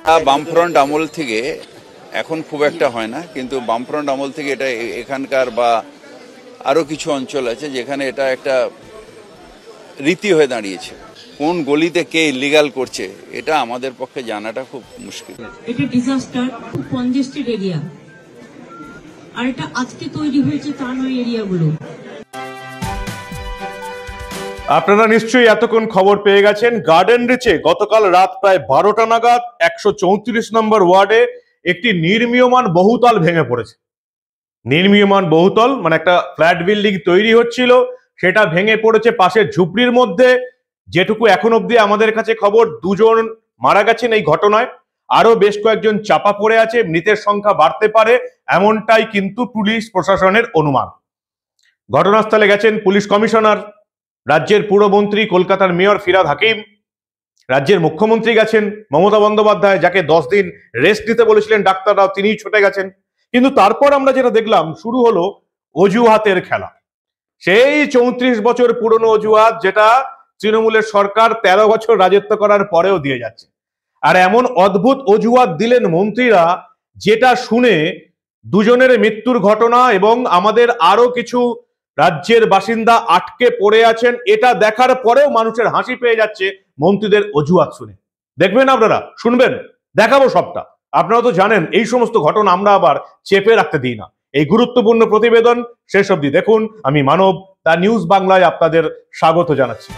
বামফ্রন্ট আমল থেকে এখন খুব একটা হয় না, কিন্তু বামফ্রন্ট আমল থেকে এটা এখানকার বা আরও কিছু অঞ্চল আছে যেখানে এটা একটা রীতি হয়ে দাঁড়িয়েছে। কোন গলিতে কে ইলিগাল করছে এটা আমাদের পক্ষে জানাটা খুব মুশকিল। এটা ডিজাস্টার, খুব কনজেস্টেড এরিয়া, আর এটা আজকে তৈরি হয়েছে তা নয় এরিয়াগুলো। আপনারা নিশ্চয়ই এতক্ষণ খবর পেয়ে গেছেন, গার্ডেন রিচে গতকাল রাত প্রায় 12টা নাগাদ 134 নম্বর ওয়ার্ডে একটি নির্মীয়মান বহুতল ভেঙে পড়েছে। নির্মীয়মান বহুতল মানে একটা ফ্ল্যাট বিল্ডিং তৈরি হচ্ছিল, সেটা ভেঙে পড়েছে পাশের ঝুপড়ির মধ্যে। যেটুকু এখন অব্দি আমাদের কাছে খবর, 2 জন মারা গেছেন এই ঘটনায়, আরো বেশ কয়েকজন চাপা পড়ে আছে, মৃতের সংখ্যা বাড়তে পারে এমনটাই কিন্তু পুলিশ প্রশাসনের অনুমান। ঘটনাস্থলে গেছেন পুলিশ কমিশনার, রাজ্যের পুরমন্ত্রী, কলকাতার মেয়র ফিরহাদ হাকিম, রাজ্যের মুখ্যমন্ত্রী গেছেন, মমতা বন্দ্যোপাধ্যায় যাকে 10 দিন রেস্ট নিতে বলেছিলেন ডাক্তাররাও, তিনিই ছুটে গেছেন। কিন্তু তারপর আমরা যেটা দেখলাম, শুরু হলো অজুহাতের খেলা। সেই 34 বছর পুরনো অজুহাত যেটা তৃণমূলের সরকার 13 বছর রাজত্ব করার পরেও দিয়ে যাচ্ছে। আর এমন অদ্ভুত অজুহাত দিলেন মন্ত্রীরা, যেটা শুনে দুজনের মৃত্যুর ঘটনা এবং আমাদের আরো কিছু রাজ্যের বাসিন্দা আটকে পড়ে আছেন, এটা দেখার পরেও মানুষের হাসি পেয়ে যাচ্ছে মন্ত্রীদের অজুহাত শুনে। দেখবেন আপনারা, শুনবেন, দেখাবো সবটা। আপনারা তো জানেন এই সমস্ত ঘটনা আমরা আবার চেপে রাখতে দিই না। এই গুরুত্বপূর্ণ প্রতিবেদন শেষ অবধি দেখুন। আমি মানব, দা নিউজ বাংলায় আপনাদের স্বাগত জানাচ্ছি।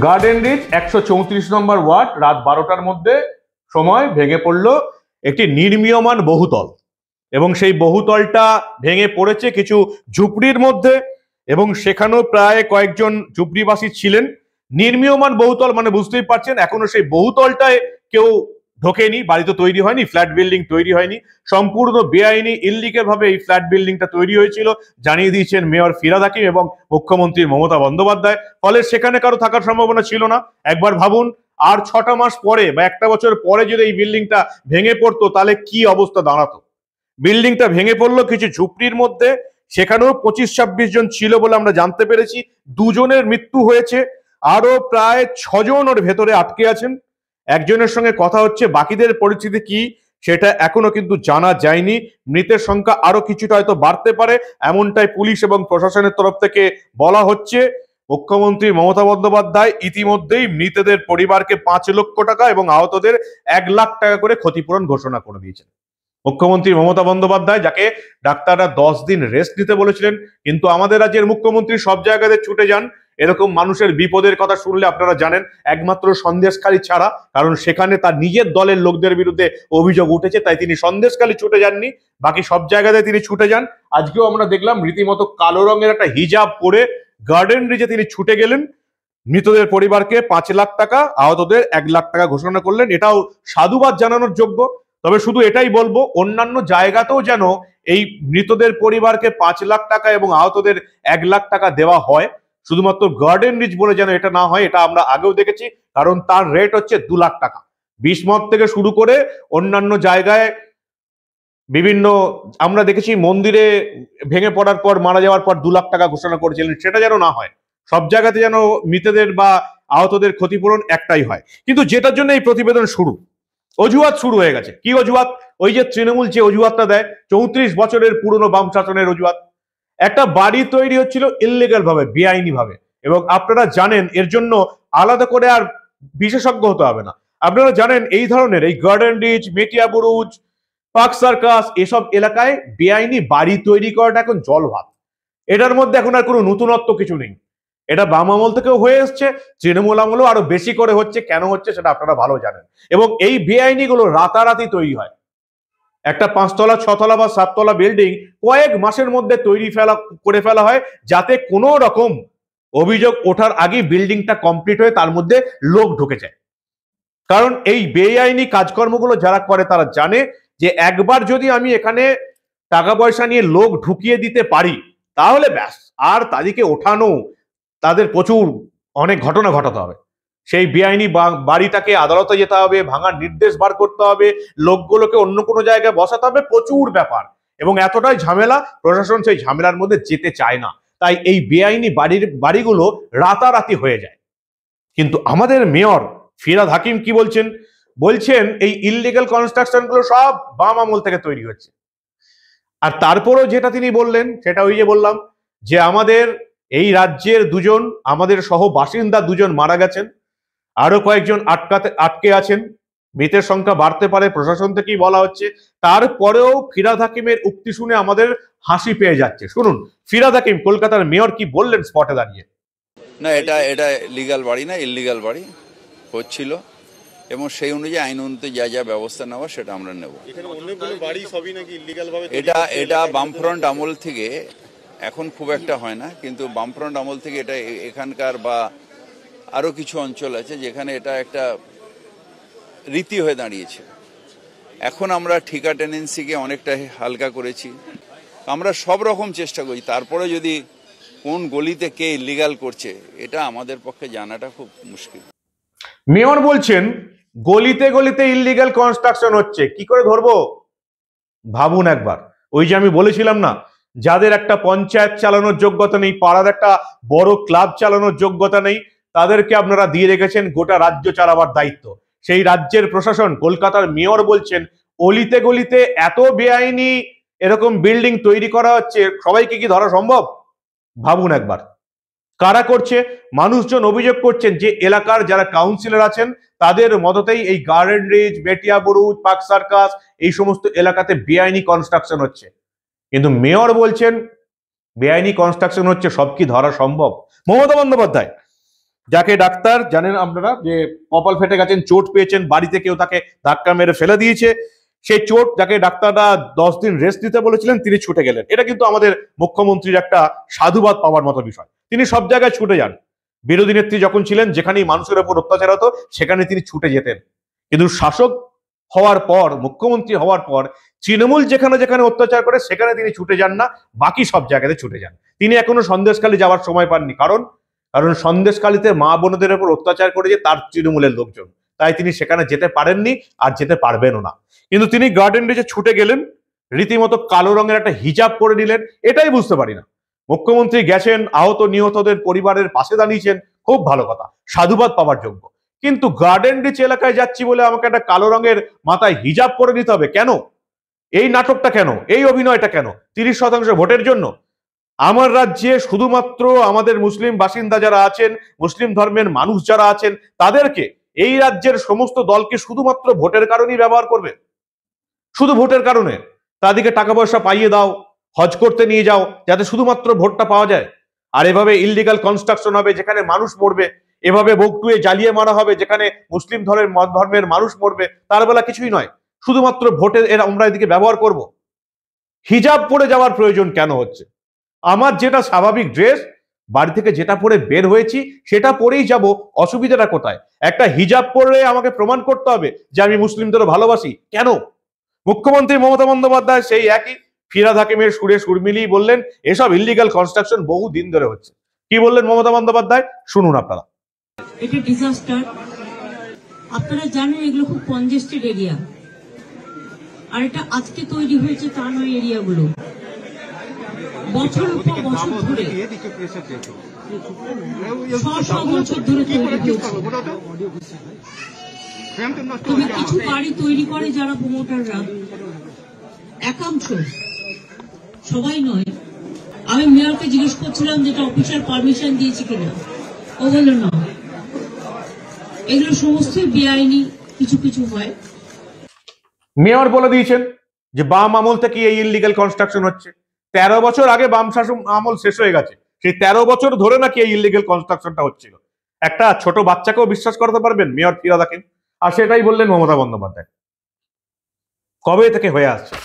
গার্ডেন রিচ 134 নম্বর ওয়ার্ড, রাত 12টার মধ্যে সময় ভেঙে পড়ল একটি নির্মীয়মান বহুতল, এবং সেই বহুতলটা ভেঙে পড়েছে কিছু ঝুপড়ির মধ্যে, এবং সেখানেও প্রায় কয়েকজন ঝুপড়িবাসী ছিলেন। নির্মীয়মান বহুতল মানে বুঝতেই পারছেন, এখনো সেই বহুতলটায় কেউ ঢোকেনি, বাড়ি তো তৈরি হয়নি, ফ্ল্যাট বিল্ডিং তৈরি হয়নি, সম্পূর্ণ বেআইনি ইললিগাল ভাবে এই ফ্ল্যাট বিল্ডিংটা তৈরি হয়েছিল, জানিয়ে দিয়েছেন মেয়র ফিরহাদ হাকিম এবং মুখ্যমন্ত্রী মমতা বন্দ্যোপাধ্যায়। ফলে সেখানে কারো থাকার সম্ভাবনা ছিল না। একবার ভাবুন, আর 6টা মাস পরে বা 1টা বছর পরে যদি এই বিল্ডিংটা ভেঙে পড়তো তাহলে কি অবস্থা দাঁড়াতো। বিল্ডিংটা ভেঙে পড়লো কিছু ঝুপড়ির মধ্যে, সেখানেও 25-26 জন ছিল বলে আমরা জানতে পেরেছি। 2 জনের মৃত্যু হয়েছে, আরো প্রায় 6 জন ওর ভেতরে আটকে আছেন। একজনের সঙ্গে কথা হচ্ছে, বাকিদের পরিস্থিতি কি সেটা এখনো কিন্তু জানা যায়নি। মৃতের সংখ্যা আরো কিছুটা হয়তো বাড়তে পারে, এমনটাই পুলিশ এবং প্রশাসনের তরফ থেকে বলা হচ্ছে। মুখ্যমন্ত্রী মমতা বন্দ্যোপাধ্যায় ইতিমধ্যেই মৃতদের পরিবারকে 5 লক্ষ টাকা এবং আহতদের 1 লাখ টাকা করে ক্ষতিপূরণ ঘোষণা করে দিয়েছেন মুখ্যমন্ত্রী মমতা বন্দ্যোপাধ্যায়, যাকে ডাক্তাররা 10 দিন রেস্ট নিতে বলেছিলেন। কিন্তু আমাদের রাজ্যের মুখ্যমন্ত্রী সব জায়গাতে ছুটে যান। এরকম মানুষের বিপদের কথা শুনলে আপনারা জানেন, একমাত্র সন্দেশখালী ছাড়া, কারণ সেখানে তার নিজের দলের লোকদের বিরুদ্ধে অভিযোগ উঠেছে, তাই তিনি সন্দেশখালী ছুটে যাননি, বাকি সব জায়গাতে তিনি ছুটে যান। আজকেও আমরা দেখলাম রীতিমতো কালো রঙের একটা হিজাব পরে গার্ডেন রিচে তিনি ছুটে গেলেন। মৃতদের পরিবারকে 5 লাখ টাকা, আহতদের 1 লাখ টাকা ঘোষণা করলেন। এটাও সাধুবাদ জানানোর যোগ্য। তবে শুধু এটাই বলবো, অন্যান্য জায়গাতেও যেন এই মৃতদের পরিবারকে 5 লাখ টাকা এবং আহতদের 1 লাখ টাকা দেওয়া হয়। শুধুমাত্র গার্ডেন রিচ বলে যেন এটা না হয়, এটা আমরা আগেও দেখেছি, কারণ তার রেট হচ্ছে 2 লাখ টাকা। বিসমত থেকে শুরু করে অন্যান্য জায়গায় বিভিন্ন আমরা দেখেছি, মন্দিরে ভেঙে পড়ার পর, মারা যাওয়ার পর 2 লাখ টাকা ঘোষণা করেছিলেন, সেটা যেন না হয়। সব জায়গাতে যেন মৃতদের বা আহতদের ক্ষতিপূরণ একটাই হয়। কিন্তু যেটার জন্য এই প্রতিবেদন শুরু, অজুহাত শুরু হয়ে গেছে। কি অজুহাত? ওই যে তৃণমূল যে অজুহাতটা দেয়, 34 বছরের পুরনো বাম শাসনের অজুহাত। একটা বাড়ি তৈরি হচ্ছিল ইললিগাল ভাবে, বেআইনি ভাবে, এবং আপনারা জানেন এর জন্য আলাদা করে আর বিশেষজ্ঞ হতে হবে না। আপনারা জানেন এই ধরনের, এই গার্ডেন রিচ, মেটিয়া বুরুজ, পার্ক সার্কাস, এসব এলাকায় বেআইনি বাড়ি তৈরি করাটা এখন জলভাত। এটার মধ্যে এখন আর কোনো নতুনত্ব কিছু নেই। এটা বাম আমল থেকেও হয়ে এসছে, তৃণমূল আমলেও আরো বেশি করে হচ্ছে। কেন হচ্ছে সেটা আপনারা ভালো জানেন। এবং এই বেআইনি গুলো রাতারাতি তৈরি হয়। একটা 5 তলা, 6 তলা বা 7 তলা বিল্ডিং কয়েক মাসের মধ্যে করে ফেলা হয়, যাতে কোনো রকম অভিযোগ ওঠার আগে বিল্ডিংটা কমপ্লিট হয়ে তার মধ্যে লোক ঢুকে যায়। কারণ এই বেআইনি কাজকর্মগুলো যারা করে তারা জানে যে একবার যদি আমি এখানে টাকা পয়সা নিয়ে লোক ঢুকিয়ে দিতে পারি, তাহলে ব্যাস, আর তাদেরকে ওঠানো, তাদের প্রচুর অনেক ঘটনা ঘটাতে হবে। সেই বেআইনি বাড়িটাকে আদালতে যেতে হবে, ভাঙার নির্দেশ বার করতে হবে, লোকগুলোকে অন্য কোনো জায়গায় বসাতে হবে, প্রচুর ব্যাপার। এবং এতটাই ঝামেলা, প্রশাসন সেই ঝামেলার মধ্যে যেতে চায় না, তাই এই বেআইনি বাড়িগুলো রাতারাতি হয়ে যায়। কিন্তু আমাদের মেয়র ফিরহাদ হাকিম কি বলছেন? বলছেন এই ইললিগাল কনস্ট্রাকশন গুলো সব বাম আমল থেকে তৈরি হচ্ছে। আর তারপরেও যেটা তিনি বললেন সেটা ওই যে বললাম যে আমাদের এই রাজ্যের দুজন আমাদের সহ বাসিন্দা দুজন মারা গেছেন, আরো কয়েকজন আটকে আছেন, মৃতের সংখ্যা বাড়তে পারে, প্রশাসন থেকেই বলা হচ্ছে। তারপরেও ফিরহাদ হাকিমের উক্তি শুনে আমাদের হাসি পেয়ে যাচ্ছে। শুনুন ফিরহাদ হাকিম কলকাতার মেয়র কি বললেন স্পটে দাঁড়িয়ে। না, এটা লিগাল বাড়ি না, ইললিগাল বাড়ি হচ্ছিল এবং সেই অনুযায়ী আইন অনুযায়ী যা যা ব্যবস্থা নেওয়া সেটা আমরা নেব। এটা বামফ্রন্ট আমল থেকে এখন খুব একটা হয় না, কিন্তু বামফ্রন্ট আমল থেকে এটা এখানকার বা আরো কিছু অঞ্চল আছে যেখানে এটা একটা রীতি হয়ে দাঁড়িয়েছে। এখন আমরা ঠিকা টেনেন্সিকে অনেকটা হালকা করেছি, আমরা সব রকম চেষ্টা করি। তারপরে যদি কোন গলিতে কে ইলিগাল করছে এটা আমাদের পক্ষে জানাটা খুব মুশকিল। মেয়র বলছেন গলিতে গলিতে ইললিগাল কনস্ট্রাকশন হচ্ছে, কি করে ধরবো? ভাবুন একবার, ওই যে আমি বলেছিলাম না, যাদের একটা পঞ্চায়েত চালানোর যোগ্যতা নেই, পাড়ার একটা বড় ক্লাব চালানোর যোগ্যতা নেই, তাদেরকে আপনারা দিয়ে রেখেছেন গোটা রাজ্য চালাবার দায়িত্ব। সেই রাজ্যের প্রশাসন, কলকাতার মেয়র বলছেন অলিতে গলিতে এত বেআইনি এরকম বিল্ডিং তৈরি করা হচ্ছে, সবাইকে কি ধরা সম্ভব? ভাবুন একবার কারা করছে। মানুষজন অভিযোগ করছেন যে এলাকার যারা কাউন্সিলর আছেন তাদের মদতেই এই গার্ডেন রিচ, বেটিয়া বুরুজ, পার্ক সার্কাস এই সমস্ত এলাকাতে বেআইনি কনস্ট্রাকশন হচ্ছে। কিন্তু মেয়র বলছেন বেআইনি কনস্ট্রাকশন হচ্ছে, সব কি ধরা সম্ভব? মমতা বন্দ্যোপাধ্যায়, যাকে ডাক্তার জানেন আপনারা যে কপাল ফেটে গেছেন, চোট পেয়েছেন, বাড়িতে কেউ তাকে ধাক্কা মেরে ফেলে দিয়েছে, সেই চোট যাকে ডাক্তাররা 10 দিন রেস্ট দিতে বলেছিলেন তিনি ছুটে গেলেন। এটা কিন্তু আমাদের মুখ্যমন্ত্রীর একটা সাধুবাদ পাওয়ার মতো বিষয়। তিনি সব জায়গায় ছুটে যান। বিরোধী নেত্রী যখন ছিলেন, যেখানেই মানুষের উপর অত্যাচার হতো সেখানে তিনি ছুটে যেতেন। কিন্তু শাসক হওয়ার পর, মুখ্যমন্ত্রী হওয়ার পর তৃণমূল যেখানে যেখানে অত্যাচার করে সেখানে তিনি ছুটে যান না, বাকি সব জায়গাতে ছুটে যান। তিনি এখনো সন্দেশখালী যাওয়ার সময় পাননি, কারণ সন্দেশখালীতে মা বোনদের উপর অত্যাচার করেছে তার তৃণমূলের লোকজন, তাই তিনি সেখানে যেতে পারেননি আর যেতে পারবেনও না। কিন্তু তিনি গার্ডেন রিচে ছুটে গেলেন, রীতিমতো কালো রঙের একটা হিজাব পরে নিলেন। এটাই বুঝতে পারি না, মুখ্যমন্ত্রী গেছেন, আহত নিহতদের পরিবারের পাশে দাঁড়িয়েছেন, খুব ভালো কথা, সাধুবাদ পাওয়ার যোগ্য। কিন্তু গার্ডেন রিচ এলাকায় যাচ্ছি বলে আমাকে একটা কালো রঙের মাথায় হিজাব পরে নিতে হবে কেন? এই নাটকটা কেন? এই অভিনয়টা কেন? 30% ভোটের জন্য? আমার রাজ্যে শুধুমাত্র আমাদের মুসলিম বাসিন্দা যারা আছেন, মুসলিম ধর্মের মানুষ যারা আছেন, তাদেরকে এই রাজ্যের সমস্ত দলকে শুধুমাত্র ভোটের কারণেই ব্যবহার করবে, শুধু ভোটের কারণে। তাদেরকে টাকা পয়সা পাইয়ে দাও, হজ করতে নিয়ে যাও, যাতে শুধুমাত্র ভোটটা পাওয়া যায়। আর এভাবে ইললিগাল কনস্ট্রাকশন হবে যেখানে মানুষ মরবে, এভাবে বকটুয়ে জ্বালিয়ে মারা হবে যেখানে মুসলিম ধর্মের মানুষ মরবে, তার বেলা কিছুই নয়, শুধুমাত্র ভোটের আমরা এদিকে ব্যবহার করব। হিজাব পরে যাওয়ার প্রয়োজন কেন হচ্ছে? আমার যেটা স্বাভাবিক ড্রেস, বাড়ি থেকে যেটা পরে বের হয়েছি সেটা পরেই যাব, অসুবিধাটা কোথায়? একটা হিজাব পরে আমাকে প্রমাণ করতে হবে যে আমি মুসলিমদেরও ভালোবাসি কেন? মুখ্যমন্ত্রী মমতা বন্দ্যোপাধ্যায় সেই একই ফিরহাদ হাকিমের সুরে সুর মিলিয়ে বললেন এসব ইললিগাল কনস্ট্রাকশন বহু দিন ধরে হচ্ছে। কি বললেন মমতা বন্দ্যোপাধ্যায় শুনুন আপনারা। এটা ডিজাস্টার, আপনারা জানেন এগুলো খুব কনজেস্টেড এরিয়া, আর এটা আজকে তৈরি হয়েছে তা নয়। এরিয়াগুলো বছরের পর বছর ধরে, 100 বছর ধরে তৈরি হয়েছে। তবে কিছু বাড়ি তৈরি করে যারা প্রমোটাররা, একাংশ, সবাই নয়। আমি মেয়রকে জিজ্ঞেস করছিলাম যেটা অফিসার পারমিশন দিয়েছে কিনা, ও বলল না, এগুলো সমস্তই বেআইনি, কিছু কিছু হয়। মেয়র বলে দিয়েছেন যে বাম আমল থেকে এই ইললিগাল কনস্ট্রাকশন হচ্ছে। 13 বছর আগে বাম শাসন আমল শেষ হয়ে গেছে, সেই 13 বছর ধরে নাকি এই ইললিগাল কনস্ট্রাকশনটা হচ্ছিল। একটা ছোট বাচ্চাকেও বিশ্বাস করতে পারবেন মেয়র ফিরহাদ হাকিম? আর সেটাই বললেন মমতা বন্দ্যোপাধ্যায়। কবে থেকে হয়ে আসছে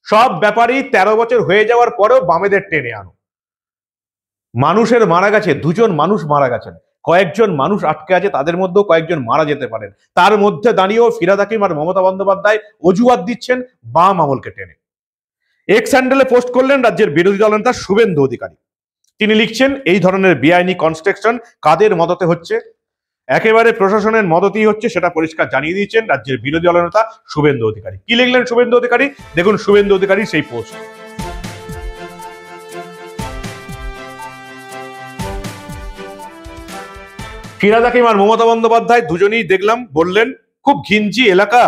সব ব্যাপারই 13 বছর হয়ে যাওয়ার পরেও বামেদের টেনে আনো। মানুষের মারা গেছে, 2 জন মানুষ মারা গেছেন, কয়েকজন মানুষ আটকে আছে, তাদের মধ্যেও কয়েকজন মারা যেতে পারেন। তার মধ্যে দাঁড়িয়েও ফিরহাদ হাকিম আর মমতা বন্দ্যোপাধ্যায় অজুহাত দিচ্ছেন বাম আমলকে টেনে। এক্স হ্যান্ডেলে পোস্ট করলেন রাজ্যের বিরোধী দলনেতা শুভেন্দু অধিকারী। তিনি লিখছেন এই ধরনের বেআইনি কনস্ট্রাকশন কাদের মদতে হচ্ছে? একেবারে প্রশাসনের মদতেই হচ্ছে, সেটা পরিষ্কার জানিয়ে দিয়েছেন রাজ্যের বিরোধী দলনেতা শুভেন্দু অধিকারী। কি লিখলেন শুভেন্দু অধিকারী? দেখুন শুভেন্দু অধিকারী সেই পোস্ট। ফিরহাদ হাকিম আর মমতা বন্দ্যোপাধ্যায় দুজনেই দেখলাম বললেন খুব ঘিঞ্জি এলাকা,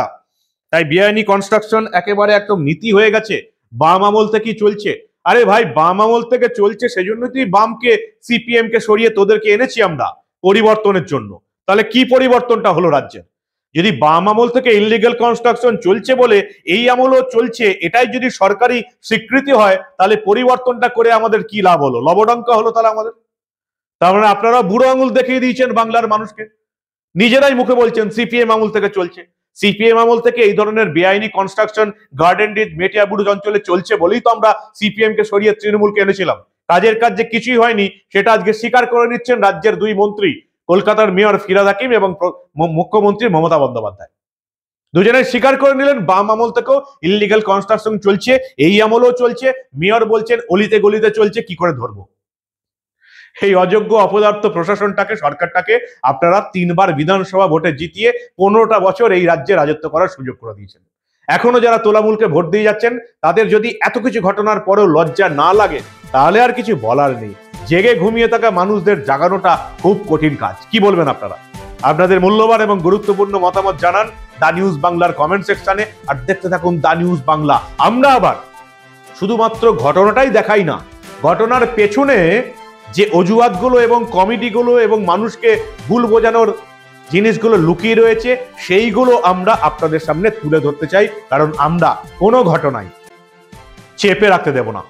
তাই বেআইনি কনস্ট্রাকশন একেবারে একদম নীতি হয়ে গেছে, বাম আমল থেকেই চলছে। আরে ভাই, বাম আমল থেকে চলছে, সেজন্যই তুই বামকে সিপিএম কে সরিয়ে তোদেরকে এনেছি আমরা পরিবর্তনের জন্য। তাহলে কি পরিবর্তনটা হলো রাজ্যের? যদি বাম আমল থেকে ইললিগাল কনস্ট্রাকশন চলছে বলে এই আমলও চলছে, এটাই যদি সরকারি স্বীকৃতি হয়, তাহলে পরিবর্তনটা করে আমাদের কি লাভ হলো? লবডঙ্কা হলো তাহলে আমাদের। তার মানে আপনারা বুড়ো আঙুল দেখিয়ে দিয়েছেন বাংলার মানুষকে, নিজেরাই মুখে বলছেন সিপিএম আমল থেকে চলছে। সিপিএম আমল থেকে এই ধরনের বেআইনি কনস্ট্রাকশন গার্ডেন রিচ মেটিয়াবুরুজ অঞ্চলে চলছে বলেই তো আমরা সিপিএম কে সরিয়ে তৃণমূলকে এনেছিলাম। কাজের কাজ যে কিছুই হয়নি সেটা আজকে স্বীকার করে নিচ্ছেন রাজ্যের দুই মন্ত্রী, কলকাতার মেয়র ফিরহাদ হাকিম এবং মুখ্যমন্ত্রী মমতা বন্দ্যোপাধ্যায়। দুজনেই স্বীকার করে নিলেন বাম আমল থেকেও ইললিগাল কনস্ট্রাকশন চলছে, এই আমলও চলছে। মেয়র বলছেন অলিতে গলিতে চলছে, কি করে ধরবো? এই অযোগ্য অপদার্থ প্রশাসনটাকে, সরকারটাকে আপনারা 3 বার বিধানসভা ভোটে জিতিয়ে 15টা বছর এই রাজ্যে রাজত্ব করার সুযোগ করে দিয়েছেন। এখনো যারা তোলামূলকে ভোট দিয়ে যাচ্ছেন, তাদের যদি এত কিছু ঘটনার পরেও লজ্জা না লাগে, তাহলে আর কিছু বলার নেই। জেগে ঘুমিয়ে থাকা মানুষদের জাগানোটা খুব কঠিন কাজ। কি বলবেন আপনারা? আপনাদের মূল্যবান এবং গুরুত্বপূর্ণ মতামত জানান দা নিউজ বাংলার কমেন্ট সেকশনে। আর দেখতে থাকুন দা নিউজ বাংলা। আমরা আবার শুধুমাত্র ঘটনাটাই দেখাই না, ঘটনার পেছনে যে অজুহাতগুলো এবং কমিটিগুলো এবং মানুষকে ভুল বোঝানোর জিনিসগুলো লুকিয়ে রয়েছে, সেইগুলো আমরা আপনাদের সামনে তুলে ধরতে চাই, কারণ আমরা কোনো ঘটনায় চেপে রাখতে দেব না।